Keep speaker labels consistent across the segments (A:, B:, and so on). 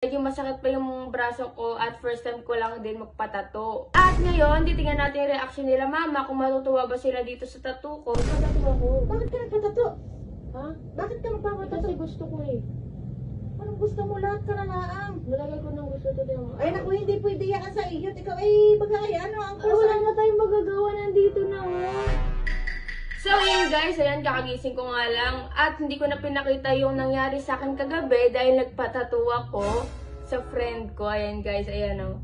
A: Medyo masakit pa yung braso ko at first time ko lang din magpatato. At ngayon, titingnan natin yung reaction nila mama kung matutuwa ba sila dito sa tattoo ko. Magpatato ako.
B: Bakit ka nagpatato?
A: Ha?
B: Bakit ka magpapatato?
A: Kasi gusto ko eh.
B: Anong gusto mo? Lahat ka na laang.
A: Nalagay ko ng gusto to din.
B: Ay naku, hindi pwede yan sa iyo. Ikaw ay bagay. Ano ang
A: Ay, wala na tayong magagawa. Nandito na oh. So yun guys, ayan kakagising ko nga lang at hindi ko na pinakita yung nangyari sa akin kagabi dahil nagpatato ako sa friend ko. Ayan guys, ayan o.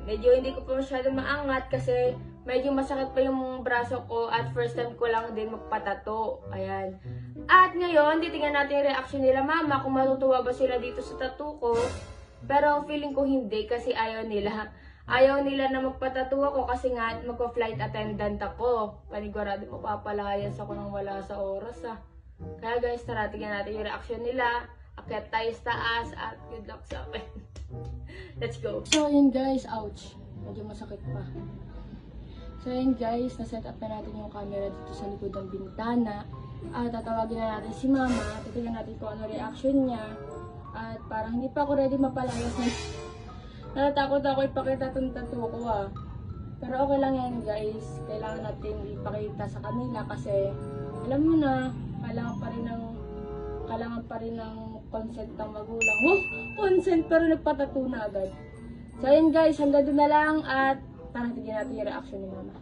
A: Medyo hindi ko pa masyado maangat kasi medyo masakit pa yung braso ko at first time ko lang din magpatato. Ayan. At ngayon, titingnan natin yung reaction nila mama kung matutuwa ba sila dito sa tattoo ko. Pero feeling ko hindi kasi ayaw nila. Ayaw nila na magpatato ako kasi nga magpa-flight attendant ako. Panigurado mapapalayas ako nang wala sa oras ah. Kaya guys, tara tingnan natin yung reaction nila. Akyat tayo sa taas at good luck sa akin. Let's go. So yun guys, ouch. Medyo masakit pa. So yun guys, na-set up na natin yung camera dito sa likod ng bintana. At tatawagin na natin si mama. Titignan natin kung ano reaction niya. At parang hindi pa ako ready mapalayas na. Natatakot ako ipakita itong tattoo ko ah. Pero okay lang yan guys. Kailangan natin ipakita sa kanila kasi alam mo na, kailangan pa rin ng consent ng magulang. Oh! Consent pero nagpatattoo na agad. So yun guys, hanggang doon na lang at tara tignan natin yung reaction ni mama.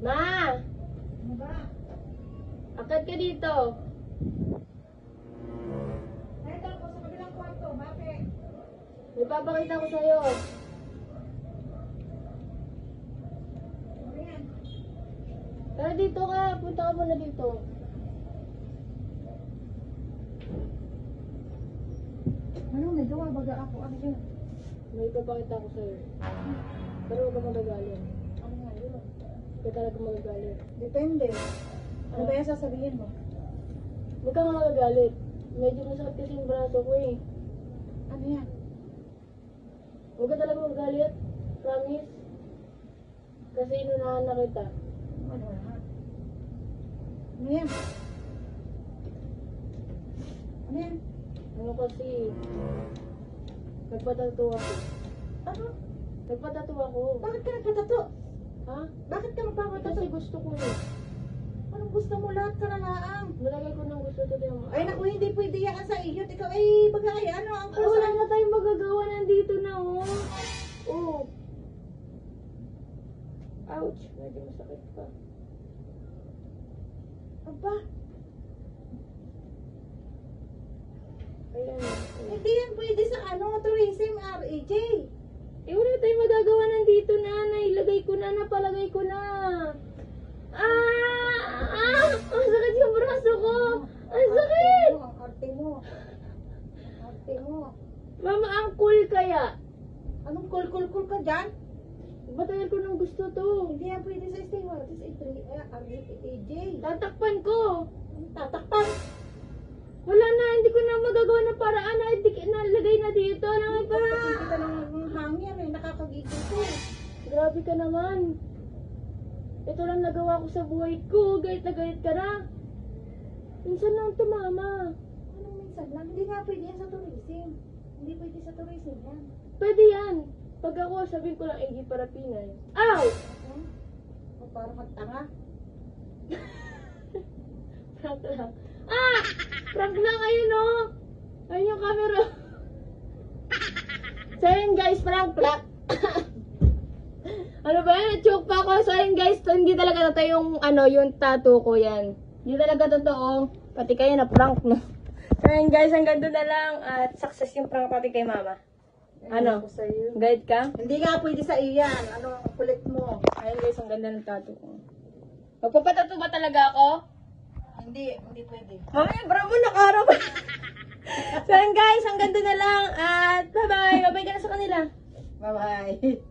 A: Ma!
B: Ano ba?
A: Akad ka dito.
B: Ito ako sa kabilang kwarto. Bakit?
A: May papakita ko sa'yo.
B: Ano yan?
A: Tara dito ka. Punta ka muna dito.
B: Ano? May gawa baga ako. Ano yun?
A: May papakita ko sa'yo. Pero huwag ka magagalit.
B: Ano nga yun?
A: Huwag ka talaga magagalit.
B: Depende. Ano ba yan sasabihin mo?
A: Huwag ka magagalit. Medyo masakit kasi yung braso ko eh.
B: Ano yan?
A: Huwag ka talaga magagalit. Promise. Kasi inunahan na kita.
B: Ano yan? Ano yan? Ano yan?
A: Ano kasi, nagpatato ako.
B: Ano?
A: Nagpatato ako.
B: Bakit ka nagpatato?
A: Ha?
B: Bakit ka magpapatato?
A: Kasi gusto ko eh.
B: Anong gusto mo? Lahat ka na laang.
A: Nalagay ko ng gusto to din.
B: Ay naku, hindi pwede yan sa iyo. Ikaw ay bagay. Ano ang
A: Ay, wala na tayong magagawa. Nandito na oh. Oh. Ouch. Medyo masakit pa.
B: Aba,
A: Ayan.
B: hindi yan pwede sa tourism RAJ.
A: Eh, wala tayong magagawa. Nandito na. Nailagay ko na. Napalagay ko na. Ang sakit yung braso ko. Ang sakit.
B: Ang arte mo. Arte mo.
A: Mama, ang cool kaya.
B: Anong cool ka dyan?
A: Batayan ko ng gusto to.
B: Hindi yan pwede sa steward. Sa RAJ.
A: Tatakpan ko.
B: Tatakpan.
A: Wala na, hindi ko na magagawa ng paraan na nalagay na dito. Langay pa.
B: Hindi ka ng hangin eh. Nakakagigil ko eh.
A: Grabe ka naman. Ito lang nagawa ko sa buhay ko. Galit na galit ka na. Minsan lang ito, mama.
B: Anong minsan lang? Hindi nga pwede yan sa tourism. Hindi pwede sa tourism yan.
A: Pwede yan. Pag ako, sabihin ko lang, AG para Pinay. Ow!
B: O parang magtanga.
A: Prank lang. Prank lang, ayun o. Ayun yung camera. So yun guys, prank. Ano ba yan? Choke pa ako. So yun guys, hindi talaga totoo yung, yung tattoo ko yan. Hindi talaga totoo. Pati kayo na prank no. So yun guys, hanggang doon na lang. At success yung prank pati kay mama. Ano? Guide ka?
B: Hindi nga pwede sa iyan. Ano ang kulit mo?
A: Ayun guys, ang ganda ng tattoo ko. Magpapatattoo ba talaga ako?
B: Hindi pwede.
A: Mamaya, bravo, nakaharap. So yun guys, hanggang doon na lang. At bye-bye. Bye-bye ka na sa kanila.
B: Bye-bye.